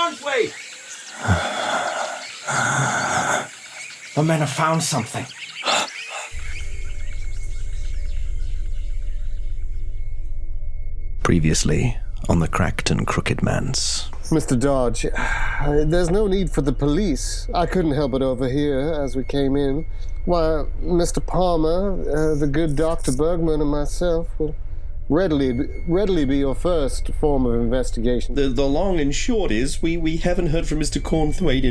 Cornthwaite! The men have found something. Previously on the Cracked and Crook'd Manse. Mr. Dodge, there's no need for the police. I couldn't help but overhear as we came in. Why, Mr. Palmer, the good Dr. Bergman, and myself will readily be your first form of investigation. The long and short is we haven't heard from Mr. Cornthwaite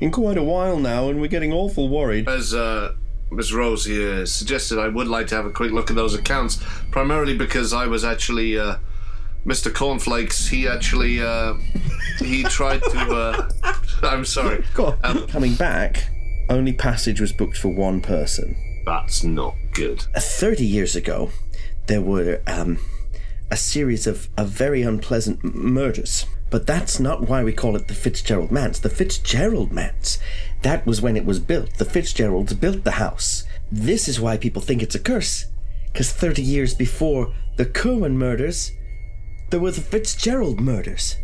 in quite a while now, and we're getting awful worried. As Miss Rose here suggested, I would like to have a quick look at those accounts, primarily because I was actually Mr. Cornflakes. He actually he tried to I'm sorry. Coming back, only passage was booked for one person. That's not good. 30 years ago, there were a series of very unpleasant murders. But that's not why we call it the Fitzgerald Manse. The Fitzgerald Manse, that was when it was built. The Fitzgeralds built the house. This is why people think it's a curse. Because 30 years before the Cohen murders, there were the Fitzgerald murders.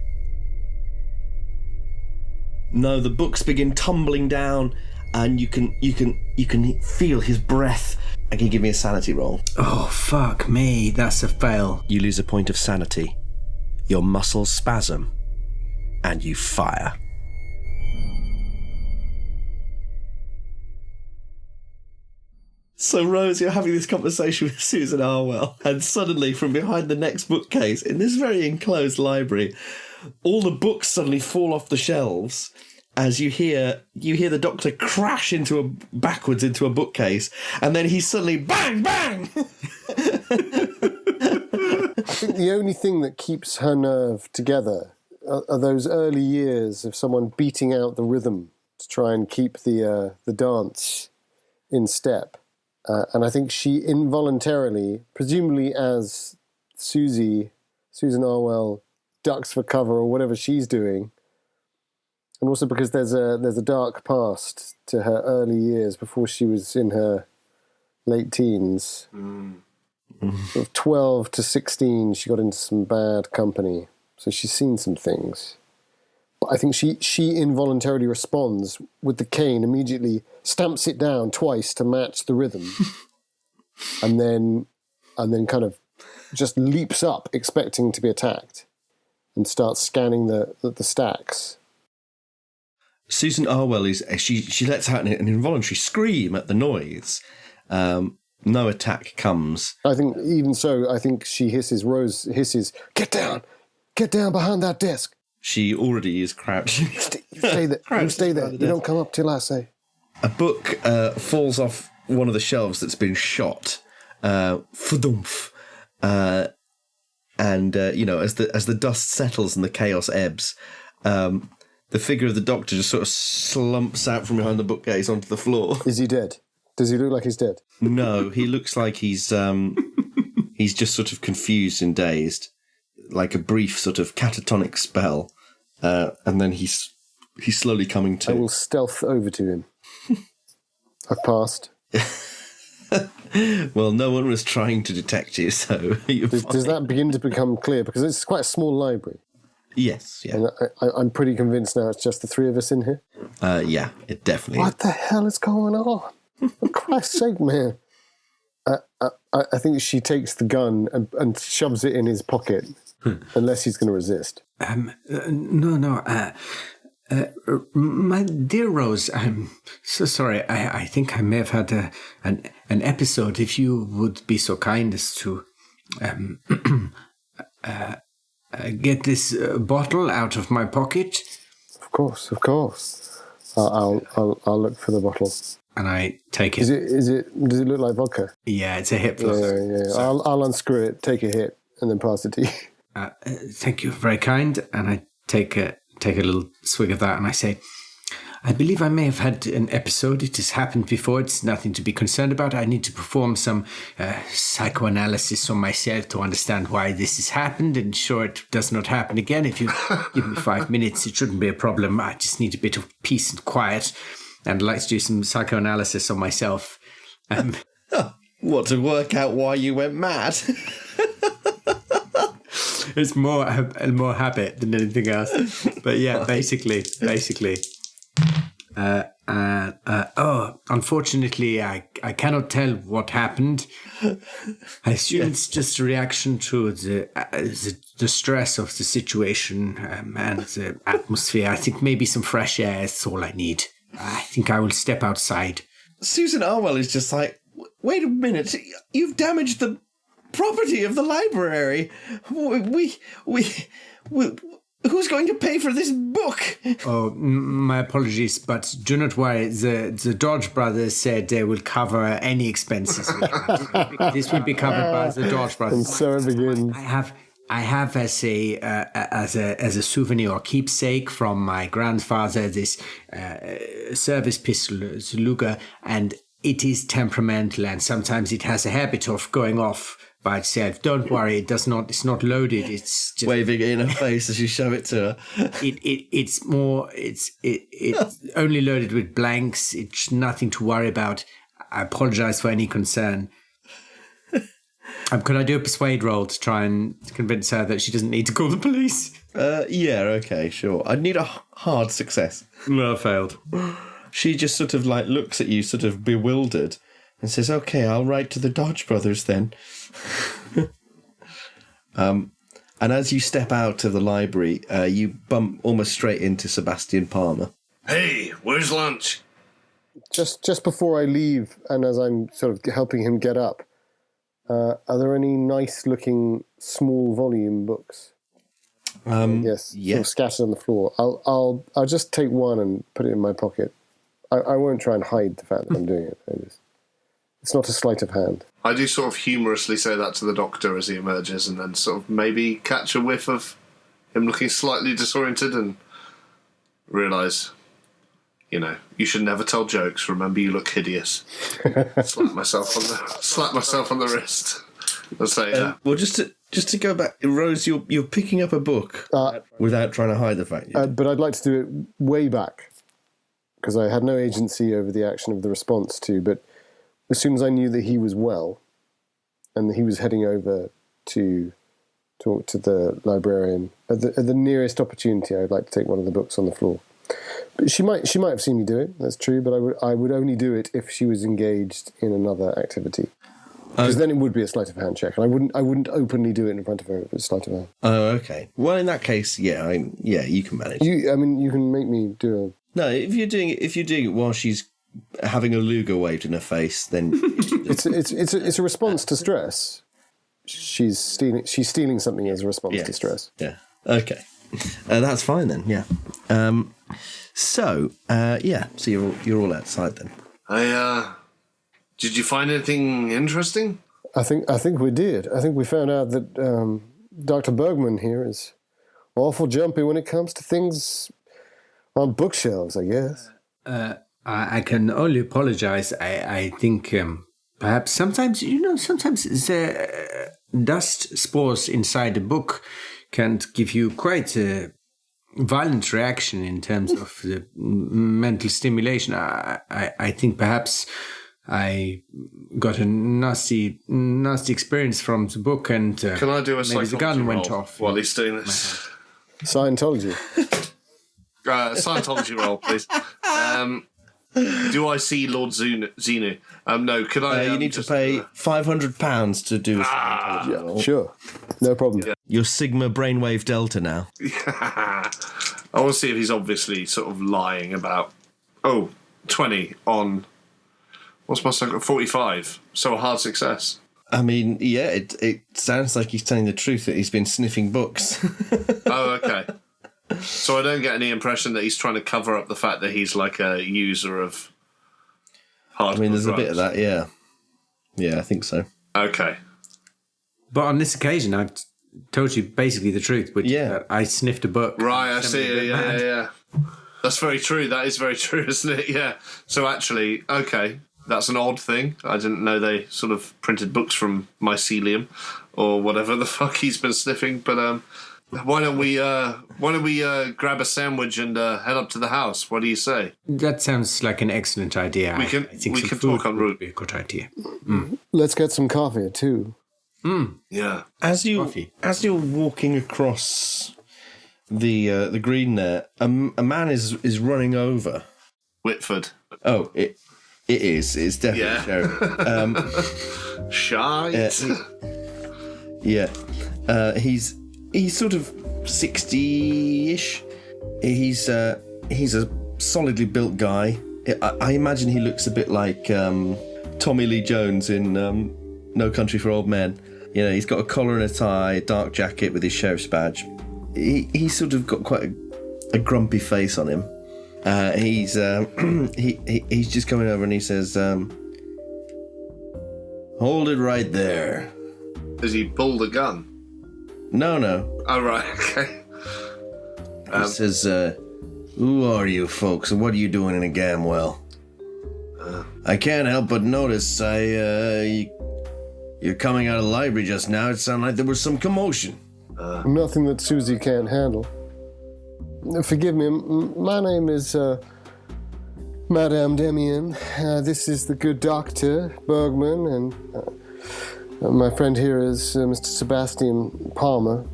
No, the books begin tumbling down, and you can feel his breath. Can you give me a sanity roll? Oh, fuck me. That's a fail. You lose a point of sanity. Your muscles spasm, and you fire. So, Rose, you're having this conversation with Susan Harwell, and suddenly, from behind the next bookcase, in this very enclosed library, all the books suddenly fall off the shelves as you hear the Doctor crash backwards into a bookcase, and then he suddenly bang, bang! I think the only thing that keeps her nerve together are those early years of someone beating out the rhythm to try and keep the dance in step. And I think she involuntarily, presumably as Susan Harwell ducks for cover or whatever she's doing, and also because there's a dark past to her early years before she was in her late teens. Sort of 12 to 16, she got into some bad company. So she's seen some things. But I think she involuntarily responds with the cane, immediately stamps it down twice to match the rhythm. and then kind of just leaps up, expecting to be attacked, and starts scanning the stacks. Susan Harwell she lets out an involuntary scream at the noise. No attack comes. I think even so, I think she hisses, Rose hisses, get down behind that desk. She already is crouching. You stay there. You stay there. You don't come up till I say. A book falls off one of the shelves that's been shot. Fudumf. And as the dust settles and the chaos ebbs, the figure of the Doctor just sort of slumps out from behind the bookcase onto the floor. Is he dead? Does he look like he's dead? No, he looks like he's just sort of confused and dazed, like a brief sort of catatonic spell, and then he's slowly coming to. I will stealth over to him. I've passed. Well, no one was trying to detect you, so does that begin to become clear? Because it's quite a small library. Yes, yeah. And I'm pretty convinced now it's just the three of us in here. Yeah, it definitely. What the hell is going on? For Christ's sake, man. I think she takes the gun and shoves it in his pocket, unless he's going to resist. No. My dear Rose, I'm so sorry. I think I may have had an episode. If you would be so kind as to get this bottle out of my pocket. Of course. I'll look for the bottle. And I take it. Does it look like vodka? Yeah, it's a hip flush. Yeah. So. I'll unscrew it, take a hit, and then pass it to you. Thank you, very kind. And I take a little swig of that, and I say, I believe I may have had an episode. It has happened before. It's nothing to be concerned about. I need to perform some psychoanalysis on myself to understand why this has happened, and ensure it does not happen again. If you give me 5 minutes, it shouldn't be a problem. I just need a bit of peace and quiet. And I'd like to do some psychoanalysis on myself. What, to work out why you went mad? It's more habit than anything else. But yeah, basically. Unfortunately, I cannot tell what happened. I assume it's just a reaction to the stress of the situation and the atmosphere. I think maybe some fresh air is all I need. I think I will step outside. Susan Arwell is just like, wait a minute, you've damaged the property of the library. We who's going to pay for this book? Oh, my apologies, but do not worry. The Dodge brothers said they will cover any expenses we have. This will be covered by the Dodge brothers. And so it begins. I have as a souvenir or keepsake from my grandfather this service pistol, the Luger, and it is temperamental, and sometimes it has a habit of going off by itself. Don't worry, it's not loaded. It's just waving it in her face as you show it to her. It's only loaded with blanks. It's nothing to worry about. I apologize for any concern. Could I do a persuade roll to try and convince her that she doesn't need to call the police? Yeah, okay, sure. I'd need a hard success. No, I failed. She just sort of like looks at you sort of bewildered and says, okay, I'll write to the Dodge brothers then. And as you step out of the library, you bump almost straight into Sebastian Palmer. Hey, where's lunch? Just before I leave, and as I'm sort of helping him get up, are there any nice-looking small volume books? Yes, sort of scattered on the floor. I'll just take one and put it in my pocket. I won't try and hide the fact that I'm doing it. It's not a sleight of hand. I do sort of humorously say that to the doctor as he emerges, and then sort of maybe catch a whiff of him looking slightly disoriented and realise, you should never tell jokes. Remember, you look hideous. Slap myself on the wrist. I'll say, well, just to go back, Rose, you're picking up a book without trying to hide the fact. But I'd like to do it way back, because I had no agency over the action of the response to. But as soon as I knew that he was well, and that he was heading over to talk to the librarian, at the nearest opportunity, I'd like to take one of the books on the floor. But she might have seen me do it. That's true. But I would only do it if she was engaged in another activity, because then it would be a sleight of hand check, and I wouldn't openly do it in front of her if it's sleight of hand. Oh, okay. Well, in that case, you can manage. You can make me do a. No, if you're doing it while she's having a Luger waved in her face, then it's a response to stress. She's stealing something as a response to stress. Yeah. Okay. That's fine then. Yeah. So you're all outside then. Did you find anything interesting? I think we did. I think we found out that Dr. Bergman here is awful jumpy when it comes to things on bookshelves, I guess. I can only apologize. I think perhaps sometimes the dust spores inside a book can give you quite a violent reaction in terms of the mental stimulation. I think perhaps I got a nasty experience from the book, and can I do a maybe the gun went off while he's doing this? Scientology. Scientology roll, please. Do I see Lord Xenu? No, could I... you need to pay £500 to do a Scientology roll. Sure. No problem. Yeah. You're Sigma Brainwave Delta now. I want to see if he's obviously sort of lying about... 20 on... What's my second? 45. So a hard success. I mean, yeah, it sounds like he's telling the truth that he's been sniffing books. Oh, okay. So I don't get any impression that he's trying to cover up the fact that he's like a user of hard. I mean, there's drugs. a bit of that, yeah. Yeah, I think so. Okay. But on this occasion, I've told you basically the truth, which I sniffed a book. Right, I see. Yeah. That's very true. That is very true, isn't it? Yeah. So actually, okay, that's an odd thing. I didn't know they sort of printed books from mycelium or whatever the fuck he's been sniffing. But why don't we grab a sandwich and head up to the house? What do you say? That sounds like an excellent idea. We can talk en route. Would be a good idea. Let's get some coffee too. Yeah. As you're walking across the green there, a man is running over. Whitford. Oh, it is. It's definitely Sheriff. Shite. He's sort of 60-ish. He's a solidly built guy. I imagine he looks a bit like Tommy Lee Jones in No Country for Old Men. You know, he's got a collar and a tie, a dark jacket with his sheriff's badge. He's sort of got quite a grumpy face on him. He's just coming over and he says, "Hold it right there." Has he pulled a gun? No. Oh, right, okay. He says, "Who are you folks and what are you doing in a Gamwell? I can't help but notice you're coming out of the library just now. It sounded like there was some commotion." Nothing that Susie can't handle. Forgive me, my name is Madame Demian. This is the good Dr. Bergman, and my friend here is Mr. Sebastian Palmer.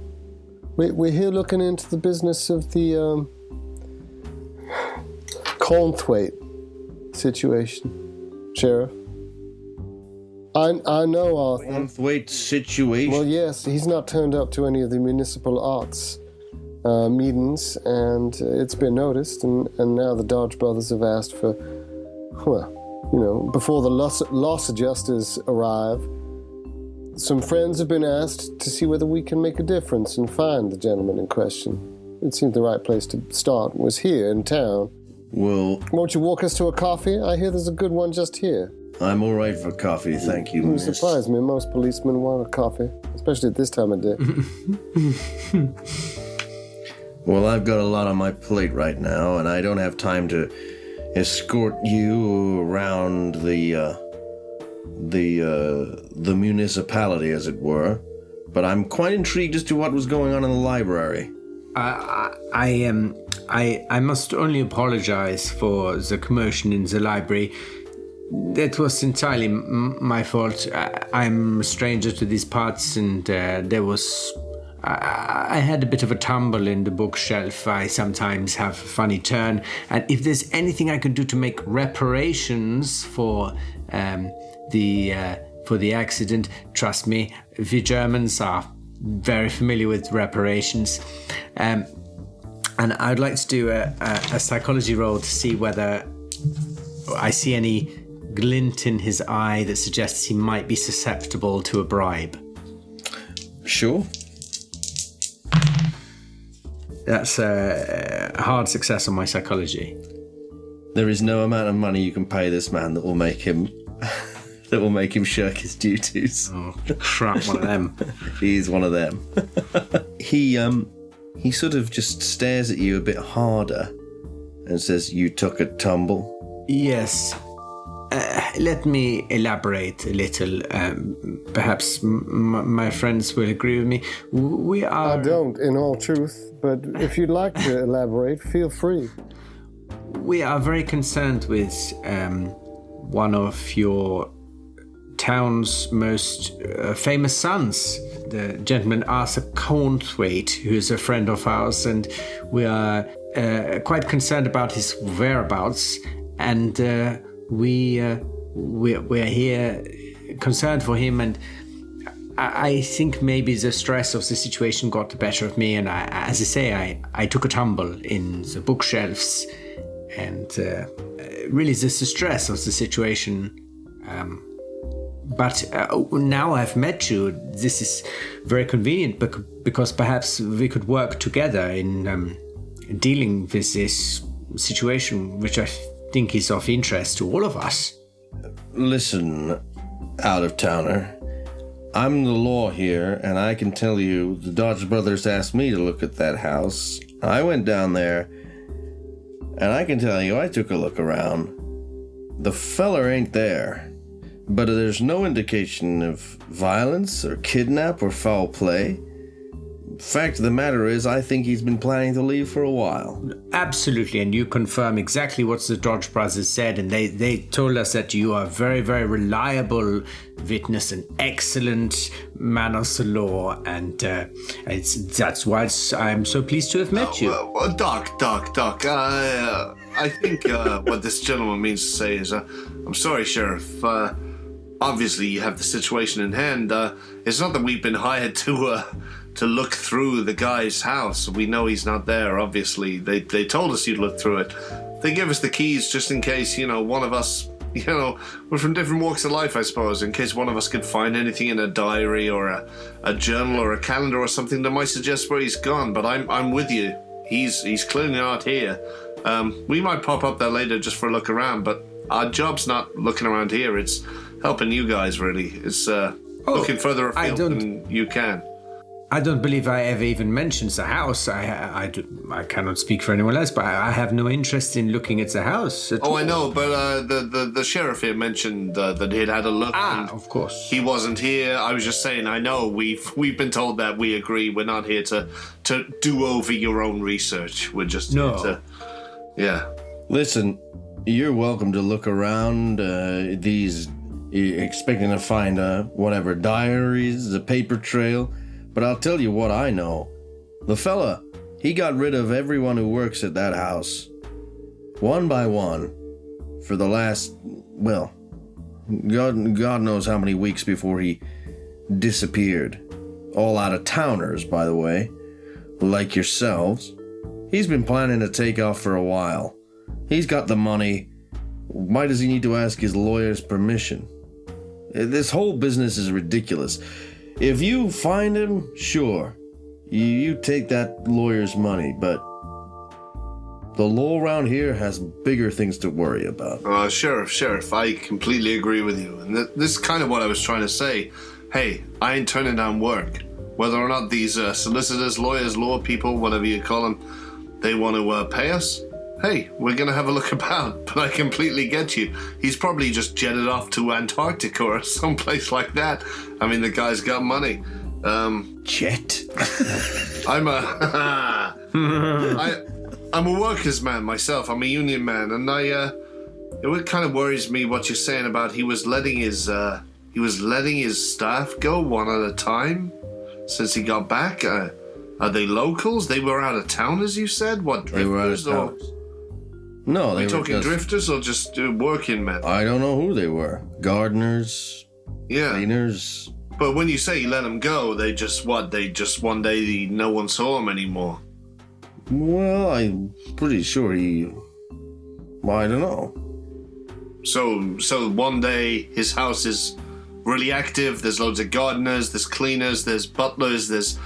We're here looking into the business of the Cornthwaite situation, Sheriff. I know Arthur. Cornthwaite situation? Well, yes, he's not turned up to any of the municipal arts meetings, and it's been noticed, and now the Dodge brothers have asked for, before the loss adjusters arrive, some friends have been asked to see whether we can make a difference and find the gentleman in question. It seemed the right place to start was here in town. Well, won't you walk us to a coffee? I hear there's a good one just here. I'm all right for coffee, thank you, miss. It surprised me. Most policemen want a coffee, especially at this time of day. Well, I've got a lot on my plate right now, and I don't have time to escort you around the municipality, as it were. But I'm quite intrigued as to what was going on in the library. I must only apologize for the commotion in the library. That was entirely my fault. I'm a stranger to these parts, and I had a bit of a tumble in the bookshelf. I sometimes have a funny turn, and if there's anything I could do to make reparations for the accident, trust me, we Germans are very familiar with reparations. And I'd like to do a psychology roll to see whether I see any glint in his eye that suggests he might be susceptible to a bribe. Sure. That's a hard success on my psychology. There is no amount of money you can pay this man that will make him shirk his duties. Oh crap! One of them. He's one of them. He sort of just stares at you a bit harder and says, "You took a tumble?" Yes. Let me elaborate a little. Perhaps my friends will agree with me. We are... I don't, in all truth, but if you'd like to elaborate, feel free. We are very concerned with one of your town's most famous sons, the gentleman Arthur Cornthwaite, who is a friend of ours, and we are quite concerned about his whereabouts, and we're here concerned for him, and I think maybe the stress of the situation got the better of me, and I took a tumble in the bookshelves, and really this is the stress of the situation. But now I've met you, this is very convenient because perhaps we could work together in dealing with this situation, which I think is of interest to all of us. Listen, out-of-towner, I'm the law here, and I can tell you the Dodge brothers asked me to look at that house. I went down there, and I can tell you I took a look around. The feller ain't there, but there's no indication of violence or kidnap or foul play. fact of the matter is, I think he's been planning to leave for a while. Absolutely, and you confirm exactly what the Dodge brothers said, and they told us that you are a very, very reliable witness, an excellent man of the law, and that's why I'm so pleased to have met you. Doc. I think what this gentleman means to say is, I'm sorry, Sheriff. Obviously, you have the situation in hand. It's not that we've been hired to look through the guy's house. We know he's not there, obviously. They told us you'd look through it. They give us the keys just in case, one of us, we're from different walks of life, I suppose, in case one of us could find anything in a diary or a journal or a calendar or something that might suggest where he's gone. But I'm with you. He's clearly not here. We might pop up there later just for a look around, but our job's not looking around here. It's helping you guys, really. It's looking further afield than you can. I don't believe I ever even mentioned the house. I cannot speak for anyone else, but I have no interest in looking at the house at all. I know, but the sheriff here mentioned that he'd had a look. Of course. He wasn't here. I was just saying, I know we've been told that. We agree. We're not here to do over your own research. We're just here to... Yeah. Listen, you're welcome to look around these... expecting to find whatever, diaries, the paper trail. But I'll tell you what I know. The fella, he got rid of everyone who works at that house. One by one. For the last, well, God knows how many weeks before he disappeared. All out of towners, by the way. Like yourselves. He's been planning to take off for a while. He's got the money. Why does he need to ask his lawyer's permission? This whole business is ridiculous. If you find him, sure, you take that lawyer's money, but the law around here has bigger things to worry about. Sheriff, I completely agree with you. And this is kind of what I was trying to say. Hey, I ain't turning down work. Whether or not these solicitors, lawyers, law people, whatever you call them, they want to pay us, hey, we're going to have a look about. But I completely get you. He's probably just jetted off to Antarctica or someplace like that. I mean, the guy's got money. Jet? I'm a workers' man myself. I'm a union man. And it kind of worries me what you're saying about he was letting his staff go one at a time since he got back. Are they locals? They were out of town, as you said? What, drifters? They were out of town. No, they were talking drifters or just working men? I don't know who they were. Gardeners, cleaners. But when you say you let them go, they just one day no one saw them anymore. Well, I'm pretty sure I don't know. So one day his house is really active. There's loads of gardeners, there's cleaners, there's butlers, there's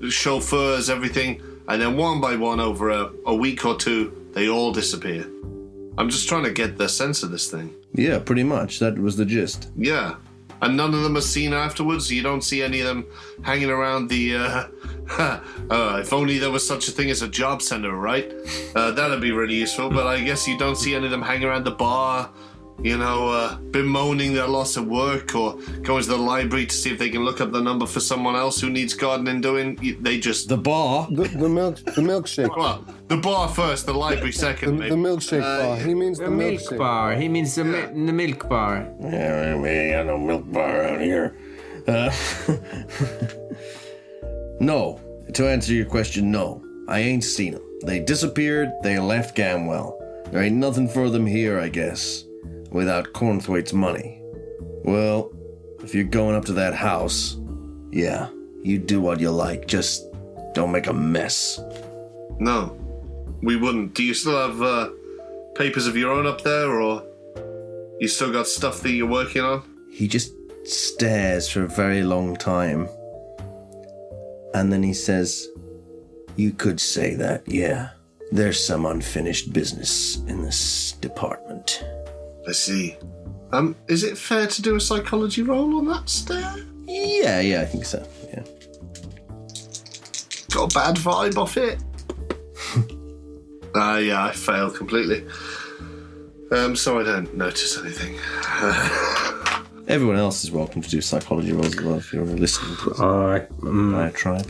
chauffeurs, everything. And then one by one over a week or two, they all disappear. I'm just trying to get the sense of this thing. Yeah, pretty much. That was the gist. Yeah. And none of them are seen afterwards? You don't see any of them hanging around the... if only there was such a thing as a job center, right? That'd be really useful. But I guess you don't see any of them hanging around the bar, bemoaning their loss of work or going to the library to see if they can look up the number for someone else who needs gardening doing. They just... The bar? The milkshake. Well, the bar first, the library second, maybe. The milkshake bar. He means the milk milkshake bar. He means the milk bar. Yeah, we ain't got no milk bar out here. No. To answer your question, no. I ain't seen them. They disappeared. They left Gamwell. There ain't nothing for them here, I guess. Without Cornthwaite's money. Well, if you're going up to that house, yeah, you do what you like. Just don't make a mess. No, we wouldn't. Do you still have papers of your own up there, or you still got stuff that you're working on? He just stares for a very long time. And then he says, you could say that, yeah. There's some unfinished business in this department. I see. Is it fair to do a psychology roll on that stare? Yeah, I think so, yeah. Got a bad vibe off it? Yeah, I failed completely. So I don't notice anything. Everyone else is welcome to do psychology rolls as well if you're listening to my tribe.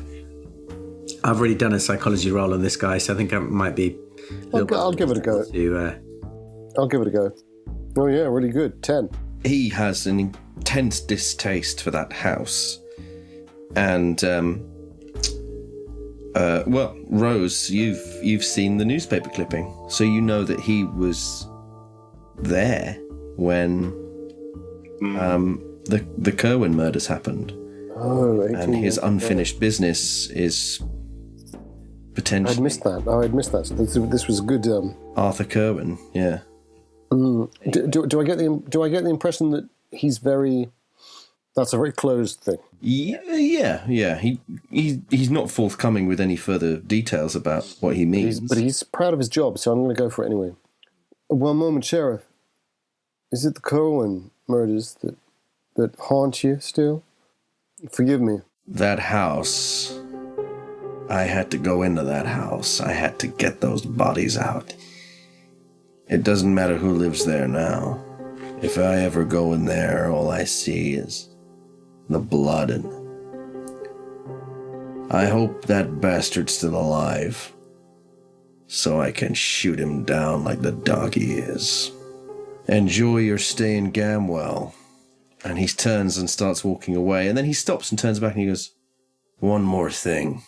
I've already done a psychology roll on this guy, so I think I might be... I'll give it a go. I'll give it a go. Oh yeah, really good. 10. He has an intense distaste for that house. And, Rose, you've seen the newspaper clipping, so you know that he was there when the Kerwin murders happened. Oh, 18, and his unfinished business is potentially... I'd missed that. So this was a good... Arthur Kerwin, yeah. Do I get the impression that he's very... That's a very closed thing. Yeah. He's not forthcoming with any further details about what he means. But he's proud of his job, so I'm going to go for it anyway. One moment, Sheriff. Is it the Kerwin murders that haunt you still? Forgive me. That house... I had to go into that house. I had to get those bodies out. It doesn't matter who lives there now. If I ever go in there, all I see is the blood, and I hope that bastard's still alive, so I can shoot him down like the dog he is. Enjoy your stay in Gamwell. And he turns and starts walking away, and then he stops and turns back and he goes, one more thing.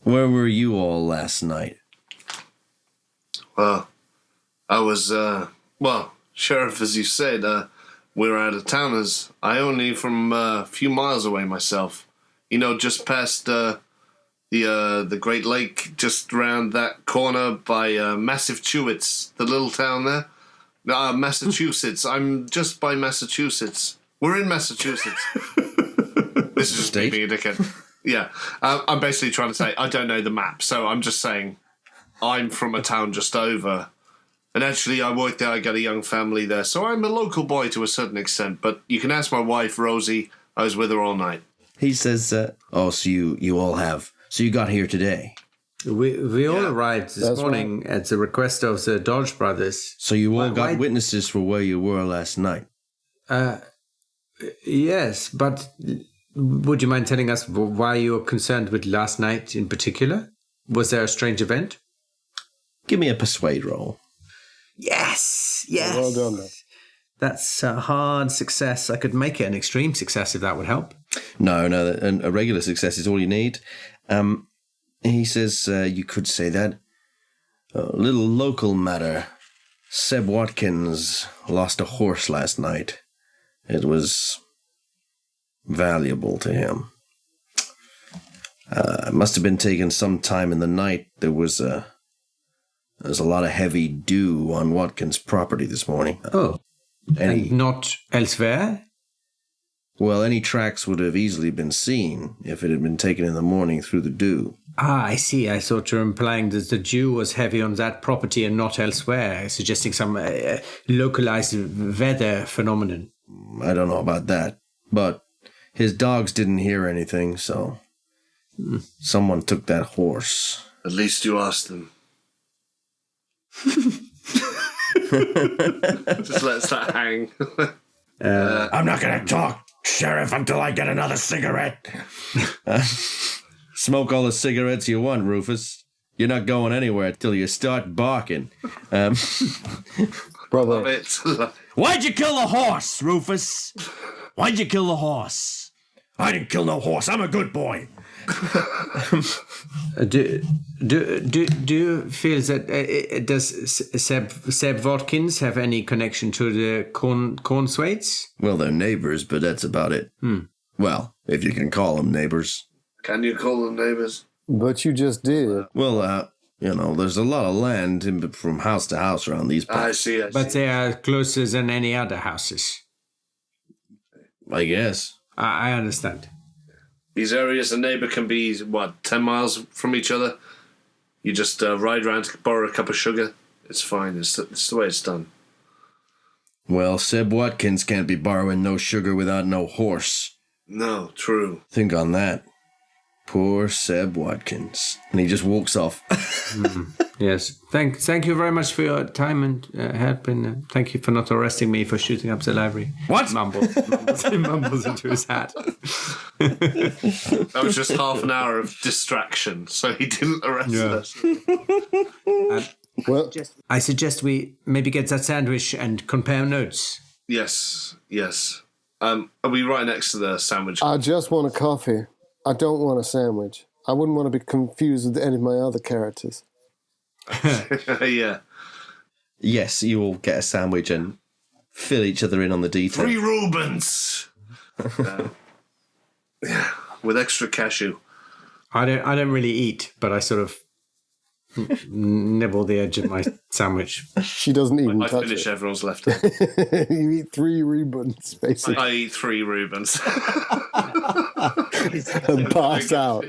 Where were you all last night? Well, I was, Sheriff, as you said, we were out of towners. I only from a few miles away myself. You know, just past the Great Lake, just around that corner by Massachusetts, the little town there. Massachusetts. I'm just by Massachusetts. We're in Massachusetts. This is just me being a dickhead. Yeah. I'm basically trying to say I don't know the map, so I'm just saying I'm from a town just over. And actually, I work there. I got a young family there. So I'm a local boy to a certain extent. But you can ask my wife, Rosie. I was with her all night. He says, so you all have... So you got here today? We all arrived this morning at the request of the Dodge brothers. So you all got witnesses for where you were last night? Yes, but would you mind telling us why you're concerned with last night in particular? Was there a strange event? Give me a persuade roll. Yes. Well done, man. That's a hard success. I could make it an extreme success if that would help. No, a regular success is all you need. He says, you could say that. A little local matter. Seb Watkins lost a horse last night. It was valuable to him. It must have been taken some time in the night. There's a lot of heavy dew on Watkins' property this morning. Oh. And not elsewhere? Well, any tracks would have easily been seen if it had been taken in the morning through the dew. Ah, I see. I thought you were implying that the dew was heavy on that property and not elsewhere, suggesting some localized weather phenomenon. I don't know about that, but his dogs didn't hear anything, so someone took that horse. At least you asked them. Just let that hang. I'm not going to talk, Sheriff, until I get another cigarette. Smoke all the cigarettes you want, Rufus. You're not going anywhere till you start barking. Brother. Love it. Why'd you kill the horse, Rufus? Why'd you kill the horse? I didn't kill no horse. I'm a good boy. Do you feel that does Seb Watkins have any connection to the Cornswaits? Well, they're neighbors, but that's about it. Well, if you can call them neighbors. Can you call them neighbors? But you just did. Well, there's a lot of land from house to house around these parts. I see. But they are closer than any other houses. I guess. I understand. These areas, a neighbour can be, 10 miles from each other? You just ride around to borrow a cup of sugar. It's fine. It's the way it's done. Well, Seb Watkins can't be borrowing no sugar without no horse. No, true. Think on that. Poor Seb Watkins. And he just walks off. Yes. Thank you very much for your time and help, and thank you for not arresting me for shooting up the library. What? Mumbles into his hat. That was just half an hour of distraction, so he didn't arrest us. Well, I suggest we maybe get that sandwich and compare notes. Yes. Are we right next to the sandwich? I just want a coffee. I don't want a sandwich. I wouldn't want to be confused with any of my other characters. Yeah. Yes, you all get a sandwich and fill each other in on the details. 3 Rubens. Yeah, with extra cashew. I don't really eat, but I sort of nibble the edge of my sandwich. She doesn't even I touch finish it. everyone's left. You eat 3 Rubens, basically, I eat 3 Rubens. and pass out.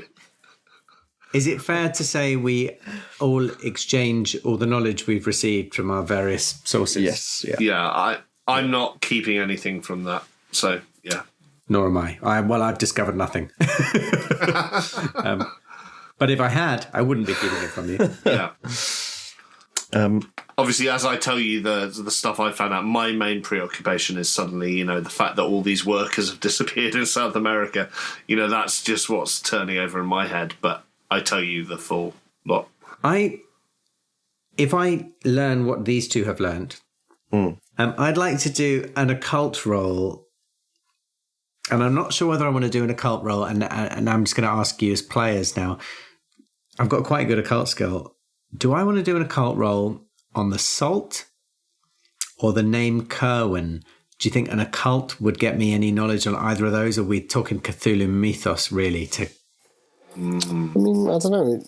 Is it fair to say we all exchange all the knowledge we've received from our various sources? Yes, yeah. Yeah, I'm not keeping anything from that. So, yeah. Nor am I. I've discovered nothing. But if I had, I wouldn't be keeping it from you. Yeah. Obviously, as I tell you the stuff I found out, my main preoccupation is suddenly, the fact that all these workers have disappeared in South America. That's just what's turning over in my head. But I tell you the full lot. If I learn what these two have learned, I'd like to do an occult roll. And I'm not sure whether I want to do an occult roll. And I'm just going to ask you as players now. I've got quite a good occult skill. Do I want to do an occult roll on the salt or the name Kerwin? Do you think an occult would get me any knowledge on either of those? Or are we talking Cthulhu mythos, really? I mean, I don't know.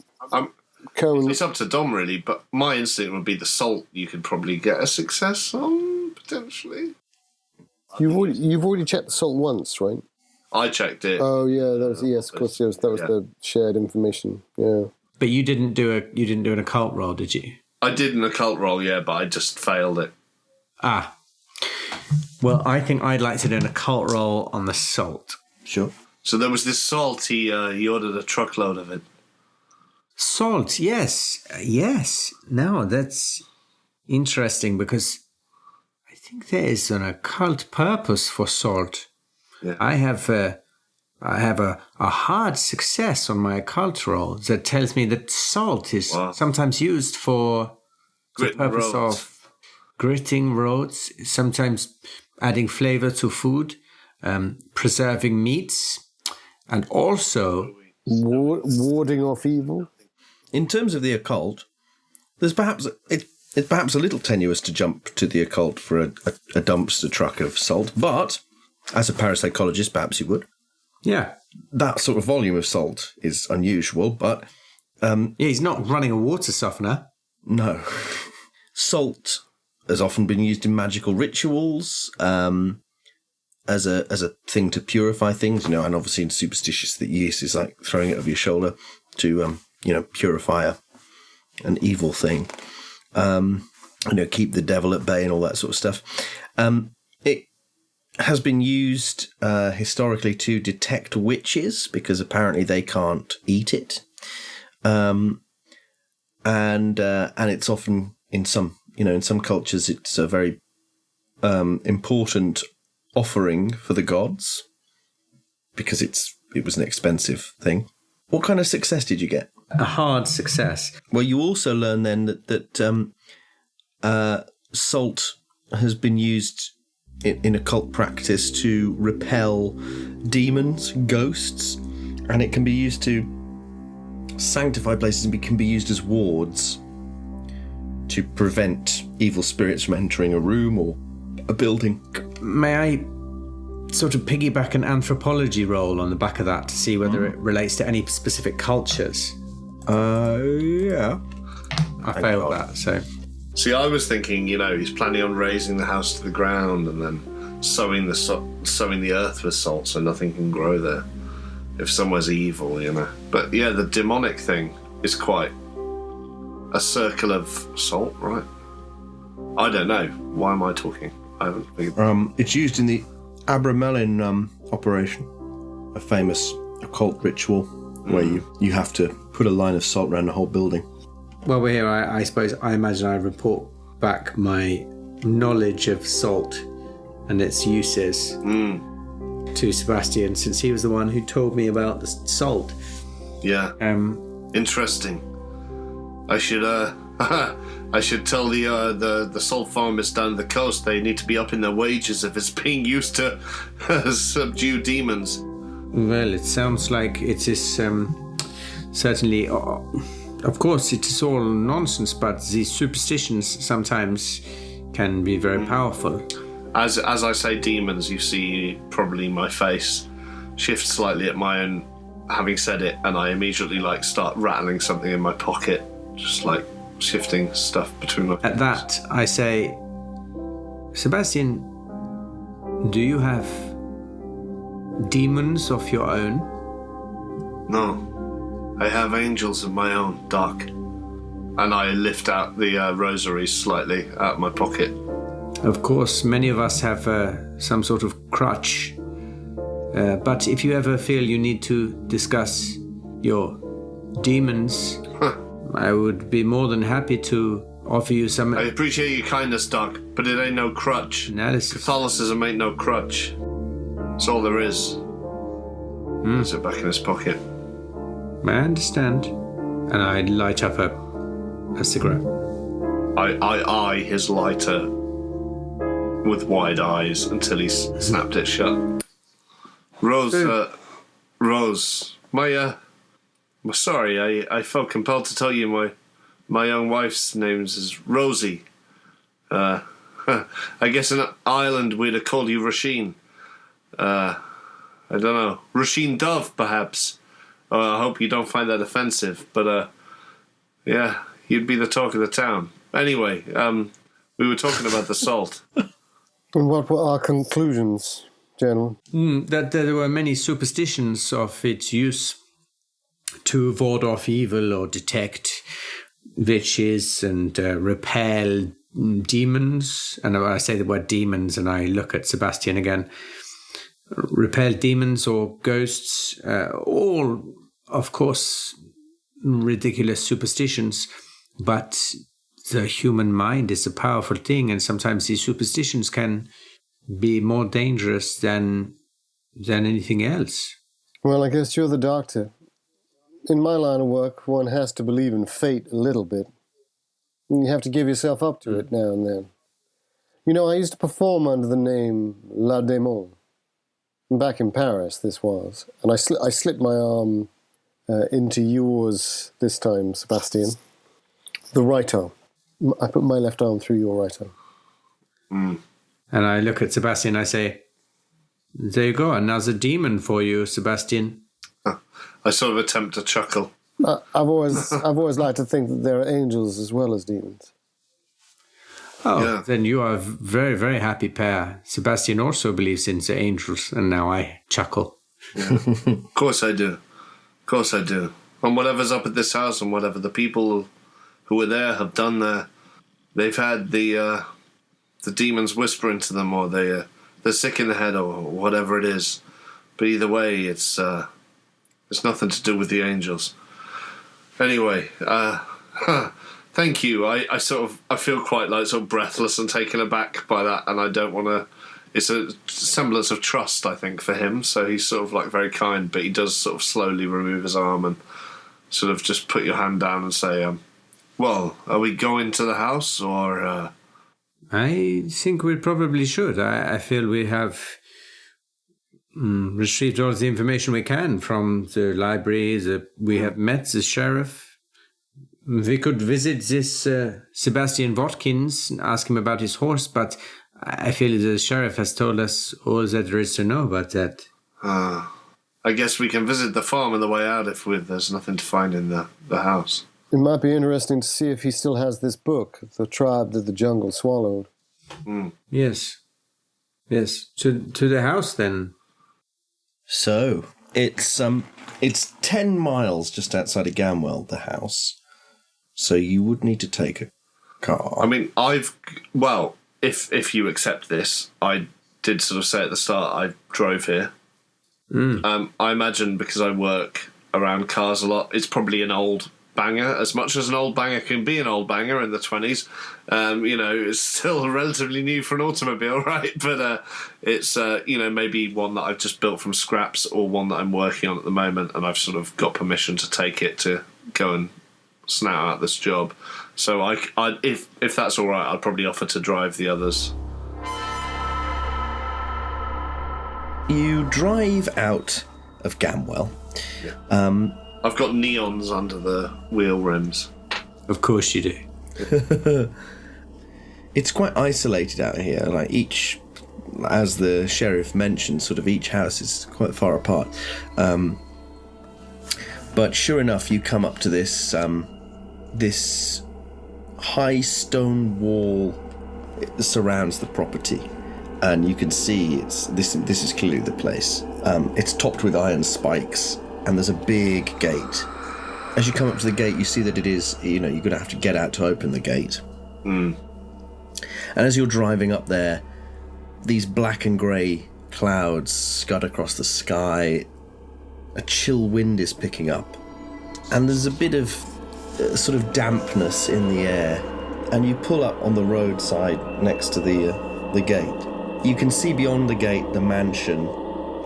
It's up to Dom, really, but my instinct would be the salt you could probably get a success on, potentially. You've already checked the salt once, right? I checked it. Oh yeah, that was of course. That was the shared information. Yeah. But you didn't do an occult roll, did you? I did an occult roll, yeah, but I just failed it. Ah. Well, I think I'd like to do an occult roll on the salt. Sure. So there was this salt, he ordered a truckload of it. Salt, yes. Yes. No, that's interesting because I think there is an occult purpose for salt. Yeah. I have a hard success on my occult roll that tells me that salt is sometimes used for the purpose of gritting roads, sometimes adding flavor to food, preserving meats, and also warding off evil. In terms of the occult, there's perhaps it's perhaps a little tenuous to jump to the occult for a dumpster truck of salt, but as a parapsychologist, perhaps you would. Yeah. That sort of volume of salt is unusual, but... he's not running a water softener. No. Salt has often been used in magical rituals as a thing to purify things, and obviously in superstitious that yeast is like throwing it over your shoulder to, purify an evil thing. Keep the devil at bay and all that sort of stuff. It has been used historically to detect witches because apparently they can't eat it, and it's often in some cultures it's a very important offering for the gods because it was an expensive thing. What kind of success did you get? A hard success. Well, you also learn then that salt has been used in occult practice to repel demons, ghosts, and it can be used to sanctify places and can be used as wards to prevent evil spirits from entering a room or a building. May I sort of piggyback an anthropology roll on the back of that to see whether it relates to any specific cultures? Yeah. I failed that, so... See, I was thinking, he's planning on raising the house to the ground and then sowing the earth with salt so nothing can grow there. If somewhere's evil, But yeah, the demonic thing is quite a circle of salt, right? I don't know. Why am I talking? I haven't figured. It's used in the Abramelin operation, a famous occult ritual where you have to put a line of salt around the whole building. Well, we're here. I suppose I imagine I report back my knowledge of salt and its uses to Sebastian, since he was the one who told me about the salt. Yeah. Interesting. I should I should tell the salt farmers down the coast they need to be up in their wages if it's being used to subdue demons. Well, it sounds like it is certainly. Of course, it is all nonsense, but these superstitions sometimes can be very powerful. As I say demons, you see probably my face shift slightly at my own having said it, and I immediately start rattling something in my pocket, just shifting stuff between my At that, I say, Sebastian, do you have demons of your own? No, I have angels of my own, Doc. And I lift out the rosary slightly out of my pocket. Of course, many of us have some sort of crutch. But if you ever feel you need to discuss your demons, I would be more than happy to offer you some... I appreciate your kindness, Doc, but it ain't no crutch. analysis. Catholicism ain't no crutch. That's all there is. Puts it back in his pocket. I understand. And I light up a cigarette. I eye his lighter with wide eyes until he's snapped it shut. Rose, sorry, I felt compelled to tell you my young wife's name is Rosie. I guess in Ireland we'd have called you Rasheen. I don't know, Rasheen Dove, perhaps. I hope you don't find that offensive, but yeah, you'd be the talk of the town. Anyway, we were talking about the salt. And what were our conclusions, gentlemen? That there were many superstitions of its use to ward off evil or detect witches and repel demons. And I say the word demons and I look at Sebastian again. Repel demons or ghosts, all, of course, ridiculous superstitions, but the human mind is a powerful thing, and sometimes these superstitions can be more dangerous than anything else. Well, I guess you're the doctor. In my line of work, one has to believe in fate a little bit. And you have to give yourself up to it now and then. You know, I used to perform under the name La Démon. Back in Paris, this was. And I slipped my arm into yours this time, Sebastian. The right arm. I put my left arm through your right arm. And I look at Sebastian and I say, there you go, another demon for you, Sebastian. I sort of attempt to chuckle. I've always liked to think that there are angels as well as demons. Oh, Yeah. Then you are a very, very happy pair. Sebastian also believes in the angels, and now I chuckle. Of course I do. Of course I do. And whatever's up at this house and whatever the people who were there have done there, they've had the demons whisper into them, or they're sick in the head, or whatever it is. But either way, it's nothing to do with the angels. Anyway, thank you. I feel quite sort of breathless and taken aback by that, and I don't want to. It's a semblance of trust, I think, for him. So he's sort of very kind, but he does sort of slowly remove his arm and sort of just put your hand down and say, "Well, are we going to the house or?" I think we probably should. I feel we have retrieved all the information we can from the library. We have met the sheriff. We could visit this Sebastian Watkins and ask him about his horse, but I feel the sheriff has told us all that there is to know about that. I guess we can visit the farm on the way out if there's nothing to find in the house. It might be interesting to see if he still has this book, The Tribe That the Jungle Swallowed. Yes. To the house then. So it's 10 miles just outside of Gamwell, the house. So you would need to take a car. I mean, if you accept this, I did sort of say at the start I drove here. I imagine because I work around cars a lot. It's probably an old banger, as much as an old banger can be an old banger in the 20s. It's still relatively new for an automobile, right? But it's, maybe one that I've just built from scraps or one that I'm working on at the moment, and I've sort of got permission to take it to go and snout out this job. So if that's all right, I'd probably offer to drive the others. You drive out of Gamwell. Yeah. I've got neons under the wheel rims. Of course you do. It's quite isolated out here. Like each, as the sheriff mentioned, sort of each house is quite far apart. But sure enough, you come up to this this high stone wall that surrounds the property, and you can see this is clearly the place. It's topped with iron spikes, and there's a big gate. As you come up to the gate, you see that it is, you're going to have to get out to open the gate. And as you're driving up there, these black and grey clouds scud across the sky. A chill wind is picking up, and there's a bit of sort of dampness in the air. And you pull up on the roadside next to the gate. You can see beyond the gate the mansion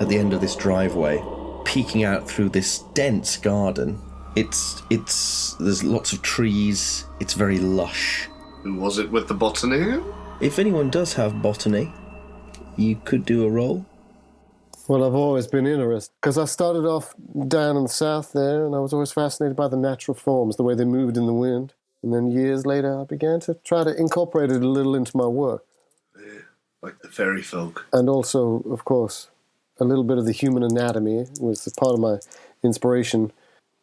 at the end of this driveway, peeking out through this dense garden. There's lots of trees. It's very lush. Who was it with the botany? If anyone does have botany, you could do a roll. Well, I've always been interested, because I started off down in the south there, and I was always fascinated by the natural forms, the way they moved in the wind. And then years later, I began to try to incorporate it a little into my work. Yeah, like the fairy folk. And also, of course, a little bit of the human anatomy was part of my inspiration.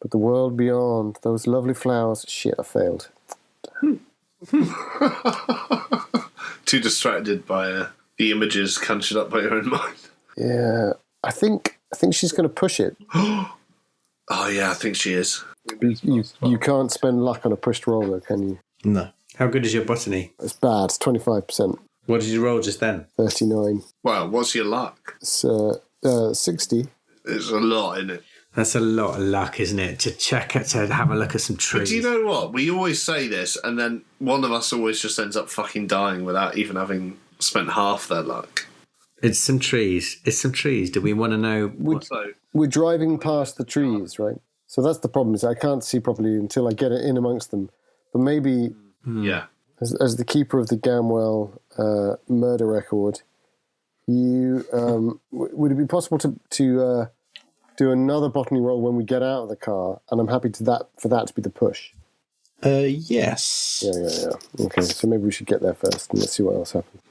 But the world beyond, those lovely flowers, shit, I failed. Too distracted by the images conjured up by your own mind. Yeah, I think she's going to push it. Oh yeah, I think she is. You can't spend luck on a pushed roller, can you? No. How good is your botany? It's bad. It's 25%. What did you roll just then? 39. Wow, what's your luck? It's 60. There's a lot in it. That's a lot of luck, isn't it? To have a look at some trees. But do you know what? We always say this, and then one of us always just ends up fucking dying without even having spent half their luck. It's some trees. Do we want to know? We're driving past the trees, right? So that's the problem, is I can't see properly until I get in amongst them. But maybe, yeah, as the keeper of the Gamwell murder record, you would it be possible to do another botany roll when we get out of the car? And I'm happy for that to be the push. Yes. Yeah. Okay, so maybe we should get there first and let's see what else happens.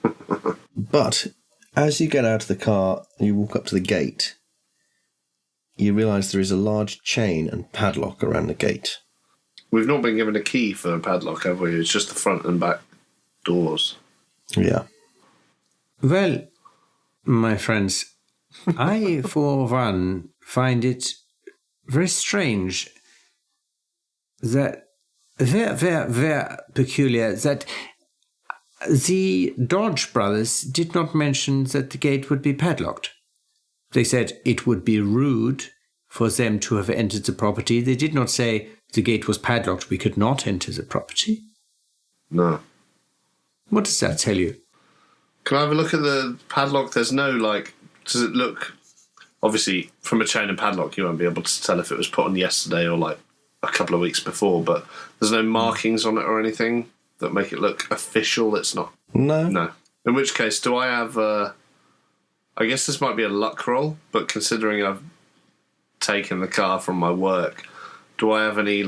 But as you get out of the car and you walk up to the gate, you realise there is a large chain and padlock around the gate. We've not been given a key for a padlock, have we? It's just the front and back doors. Yeah. Well, my friends, I, for one, find it very strange that, very peculiar, that the Dodge brothers did not mention that the gate would be padlocked. They said it would be rude for them to have entered the property. They did not say the gate was padlocked, we could not enter the property. No. What does that tell you? Can I have a look at the padlock? There's no, does it look... Obviously, from a chain and padlock, you won't be able to tell if it was put on yesterday or, a couple of weeks before, but there's no markings on it or anything that make it look official. It's not. No. In which case, do I have... I guess this might be a luck roll, but considering I've taken the car from my work, do I have any,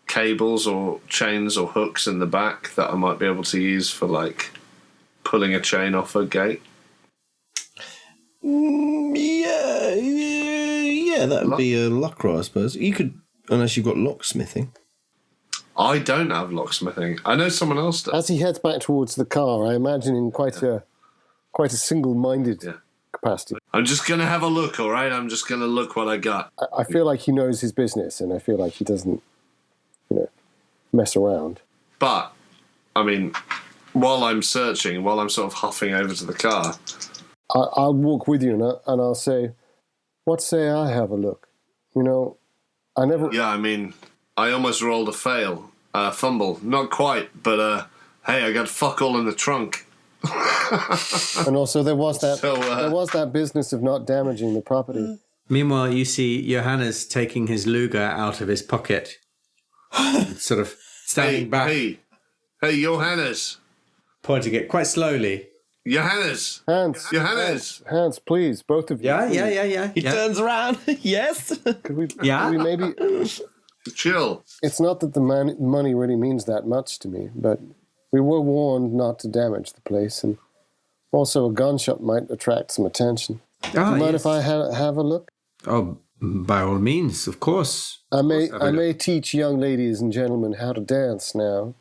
cables or chains or hooks in the back that I might be able to use for, pulling a chain off a gate? Yeah, that would be a luck roll, I suppose. You could, unless you've got locksmithing. I don't have locksmithing. I know someone else does. As he heads back towards the car, I imagine in quite a single-minded capacity. I'm just going to have a look, all right? I'm just going to look what I got. I feel like he knows his business, and I feel like he doesn't, mess around. But, while I'm searching, while I'm sort of huffing over to the car... I'll walk with you and I'll say, what say I have a look? You know, I never... Yeah, I mean, I almost rolled a fumble. Not quite, but hey, I got fuck all in the trunk. And also there was that business of not damaging the property. Meanwhile, you see Johannes taking his Luger out of his pocket, sort of standing back, Hey, Johannes, pointing it quite slowly. Johannes, Hans, please, both of you. Yeah. He turns around. Yes. Could we maybe chill. It's not that the money really means that much to me, but we were warned not to damage the place, and also a gun shop might attract some attention. Do you mind if I have a look? Oh, by all means, of course. I may teach young ladies and gentlemen how to dance now,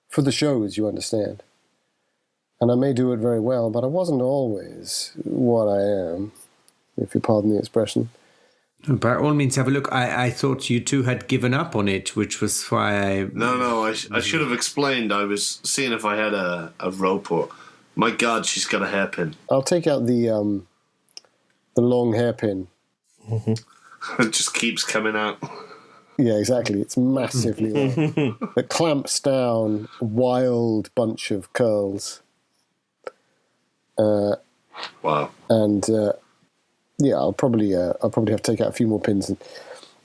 for the shows, you understand. And I may do it very well, but I wasn't always what I am, if you pardon the expression. By all means, have a look. I thought you two had given up on it, which was why I... No, I should have explained. I was seeing if I had a rope or... My God, she's got a hairpin. I'll take out the long hairpin. Mm-hmm. It just keeps coming out. Yeah, exactly. It's massively long. It clamps down a wild bunch of curls. Wow. And I'll probably have to take out a few more pins.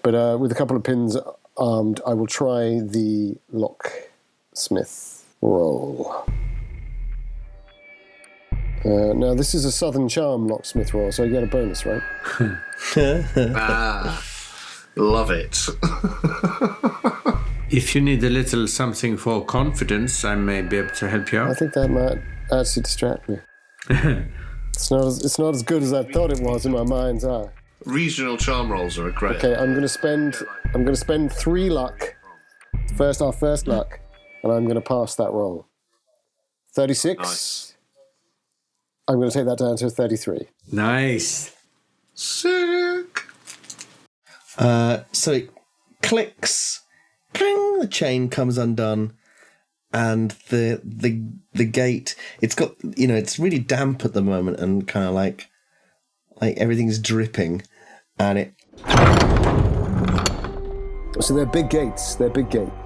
But with a couple of pins armed, I will try the locksmith roll. Now, this is a Southern Charm locksmith roll, so I get a bonus, right? Love it. If you need a little something for confidence, I may be able to help you out. I think that might actually distract me. It's not as good as I thought it was in my mind's eye. Regional charm rolls are a great. Okay, I'm going to spend 3 luck. First luck, and I'm going to pass that roll. 36. Nice. I'm going to take that down to 33. Nice. Sick. So it clicks, clang, the chain comes undone, and the gate, it's got, it's really damp at the moment and kind of like everything's dripping, and it... So they're big gates.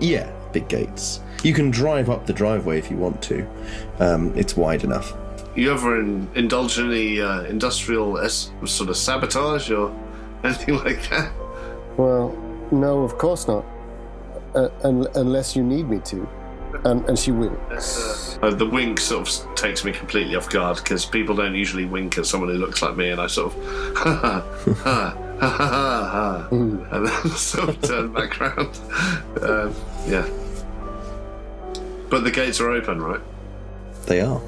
Yeah, big gates. You can drive up the driveway if you want to. It's wide enough. You ever indulge in any industrial sort of sabotage or anything like that? Well, no, of course not. Unless you need me to. And she winks. The wink sort of takes me completely off guard because people don't usually wink at someone who looks like me, and I sort of and then sort of turn back around. Yeah. But the gates are open, right? They are.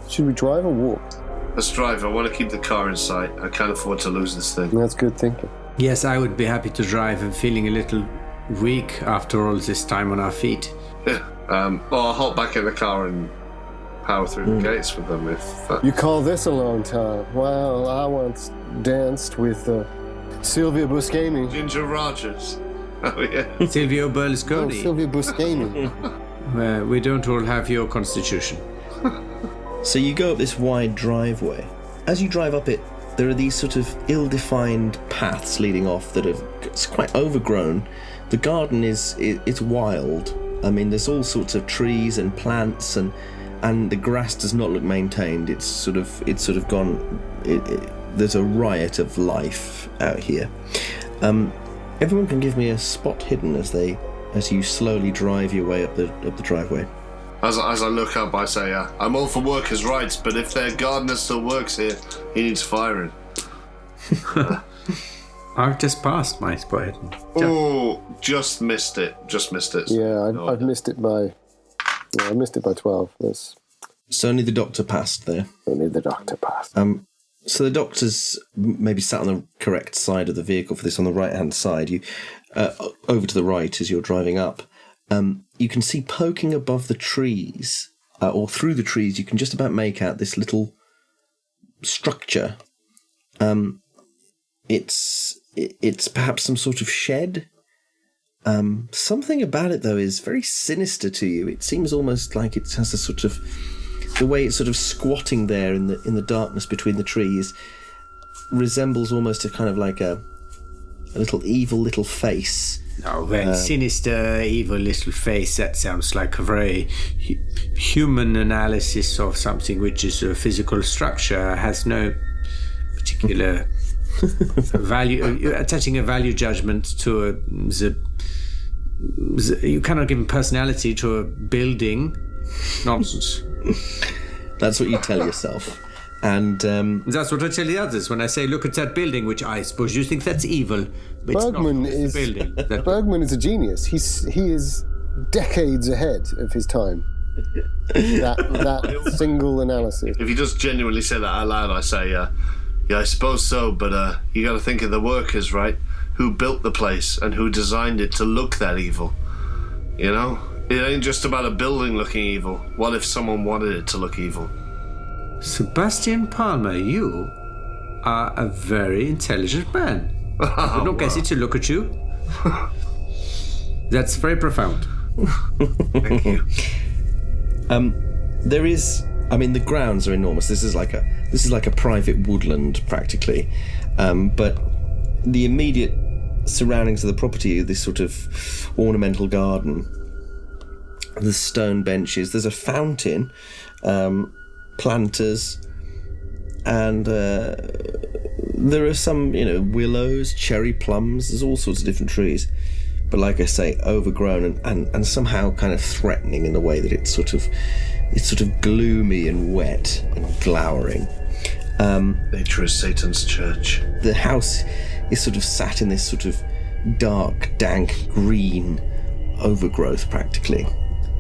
Should we drive or walk? Let's drive. I want to keep the car in sight. I can't afford to lose this thing. That's good thinking. Yes, I would be happy to drive. I'm feeling a little weak after all this time on our feet. Yeah. Well, I'll hop back in the car and power through the gates with them. You call this a long time? Well, I once danced with Silvia Buscemi. Ginger Rogers. Oh, yeah. Silvio Berlusconi. Oh, Silvia Buscemi. We don't all have your constitution. So you go up this wide driveway. As you drive up it, there are these sort of ill-defined paths leading off that it's quite overgrown. The garden is wild. I mean, there's all sorts of trees and plants, and the grass does not look maintained. It's sort of gone. There's a riot of life out here. Everyone can give me a spot hidden as you slowly drive your way up the driveway. As I look up, I say, I'm all for workers' rights, but if their gardener still works here, he needs firing. I've just passed my spot hidden. Oh, just missed it. Yeah, I've missed it by 12. So only the doctor passed there. So the doctor's maybe sat on the correct side of the vehicle for this, on the right-hand side. You over to the right as you're driving up. You can see poking above the trees, or through the trees, you can just about make out this little structure. It's perhaps some sort of shed. Something about it, though, is very sinister to you. It seems almost like it has a sort of... The way it's sort of squatting there in the darkness between the trees resembles almost a kind of like a evil little face. Oh, well, sinister, evil little face, that sounds like a very human analysis of something which is a physical structure, has no particular value, attaching a value judgment to you cannot give personality to a building. Nonsense. That's what you tell yourself. And that's what I tell the others when I say, look at that building, which I suppose you think that's evil. But Bergman it's not, it's the building. Bergman is a genius. He is decades ahead of his time. That single analysis. If you just genuinely say that out loud, I say, yeah, I suppose so, but you got to think of the workers, right? Who built the place and who designed it to look that evil. You know? It ain't just about a building looking evil. What if someone wanted it to look evil? Sebastian Palmer, you are a very intelligent man. I don't guess it to look at you. That's very profound. Thank you. There is, I mean, the grounds are enormous. This is like a private woodland practically, but the immediate surroundings of the property are this sort of ornamental garden. The stone benches. There's a fountain, planters, and there are some, willows, cherry plums. There's all sorts of different trees, but like I say, overgrown and somehow kind of threatening in the way that it's sort of gloomy and wet and glowering. Nature is Satan's church. The house is sort of sat in this sort of dark, dank, green overgrowth, practically.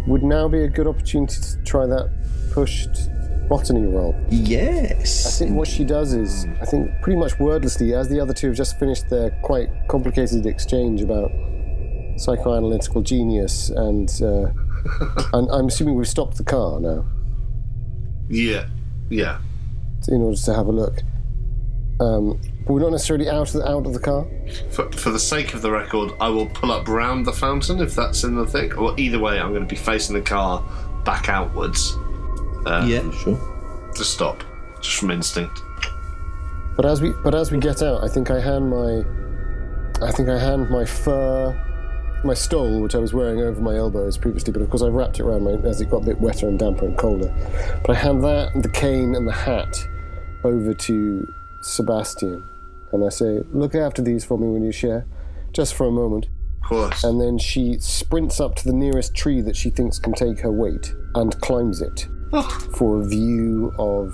Would now be a good opportunity to try that pushed botany roll. Yes. I think what she does is, I think pretty much wordlessly, as the other two have just finished their quite complicated exchange about psychoanalytical genius, and I'm assuming we've stopped the car now. Yeah. In order to have a look. But we're not necessarily out of the car. For the sake of the record, I will pull up round the fountain if that's in the thing. Or either way, I'm going to be facing the car back outwards. Yeah, sure. To stop, just from instinct. But as we get out, I think I hand my my stole, which I was wearing over my elbows previously, but of course I wrapped it around as it got a bit wetter and damper and colder. But I hand that, and the cane and the hat over to Sebastian, and I say, look after these for me when you share, just for a moment. Of course. And then she sprints up to the nearest tree that she thinks can take her weight and climbs it for a view of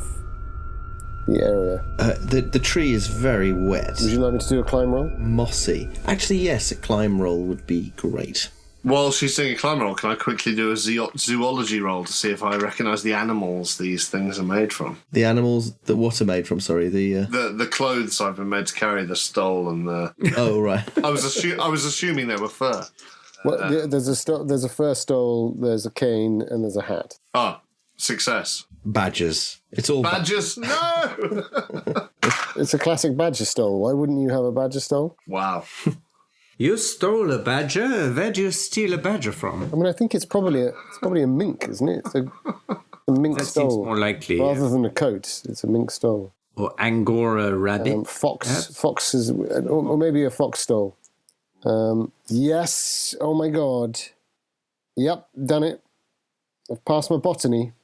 the area. The tree is very wet. Would you like me to do a climb roll? Mossy. Actually, yes, a climb roll would be great. While she's doing a climb roll, can I quickly do a zoology roll to see if I recognise the animals these things are made from? The animals that what are made from? Sorry, the clothes I've been made to carry, the stole and the. Oh right. I was assuming they were fur. Well, there's a fur stole, there's a cane, and there's a hat. Success. Badgers. It's all badgers. No. It's a classic badger stole. Why wouldn't you have a badger stole? Wow. You stole a badger? Where'd you steal a badger from? I mean, I think it's probably a mink, isn't it? It's a mink that stole. Seems more likely. Rather than a coat, it's a mink stole. Or Angora rabbit. Fox is, or maybe a fox stole. Yes. Oh my God. Yep, done it. I've passed my botany.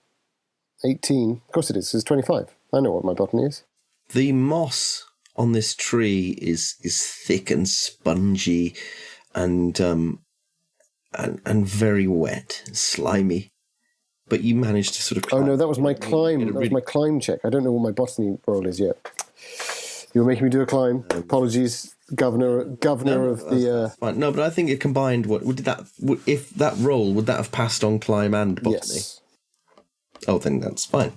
18. Of course it is. It's 25. I know what my botany is. The moss on this tree is thick and spongy and very wet, slimy. But you managed to sort of climb. Oh no, that was my climb. That was my climb check. I don't know what my botany roll is yet. You were making me do a climb. Apologies, governor of the. Fine. No, but I think it combined. If that roll would that have passed on climb and botany? Yes. Oh, then that's fine.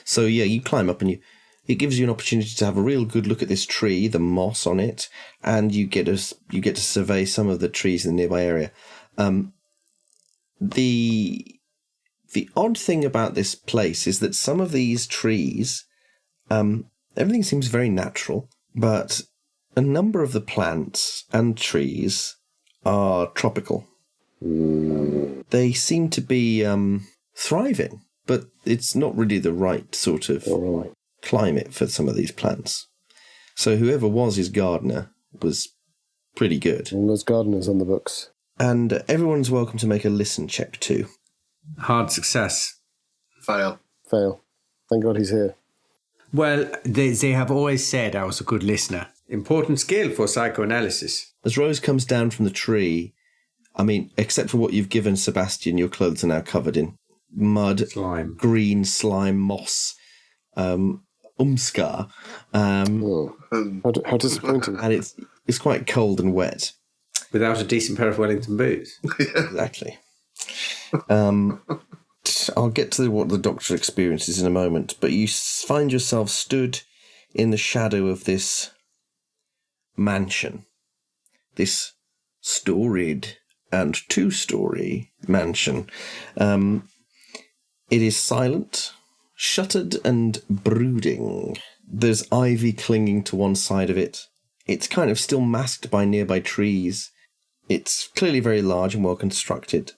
So yeah, you climb up and it gives you an opportunity to have a real good look at this tree, the moss on it, and you get to survey some of the trees in the nearby area. The odd thing about this place is that some of these trees, everything seems very natural, but a number of the plants and trees are tropical. They seem to be thriving, but it's not really the right sort of climate for some of these plants. So whoever was his gardener was pretty good. And those gardeners on the books. And everyone's welcome to make a listen check too. Hard success. Fail. Fail. Thank God he's here. Well, they have always said I was a good listener. Important skill for psychoanalysis. As Rose comes down from the tree, I mean, except for what you've given Sebastian, your clothes are now covered in mud, Slime. green slime, moss, umskar. How disappointing. And it's quite cold and wet. Without a decent pair of Wellington boots. Exactly. I'll get to what the Doctor experiences in a moment, but you find yourself stood in the shadow of this mansion, this storied and two-story mansion. It is silent, shuttered and brooding. There's ivy clinging to one side of it. It's kind of still masked by nearby trees. It's clearly very large and well constructed,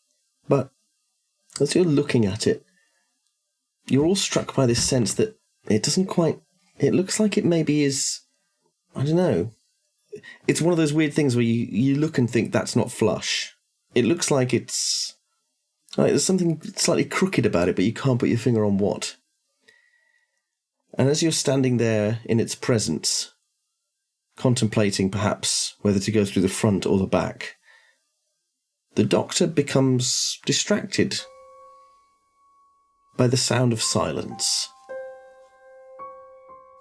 but as you're looking at it, you're all struck by this sense that it doesn't quite... It looks like it maybe is... I don't know. It's one of those weird things where you look and think that's not flush. It looks like it's... Like there's something slightly crooked about it, but you can't put your finger on what. And as you're standing there in its presence, contemplating perhaps whether to go through the front or the back, the Doctor becomes distracted by the sound of silence.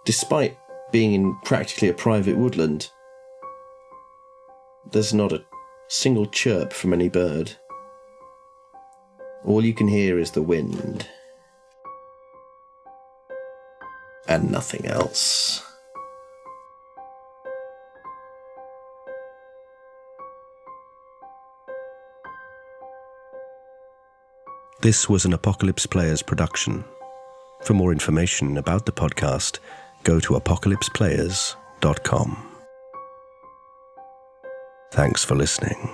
Despite being in practically a private woodland, there's not a single chirp from any bird. All you can hear is the wind. And nothing else. This was an Apocalypse Players production. For more information about the podcast, go to apocalypseplayers.com. Thanks for listening.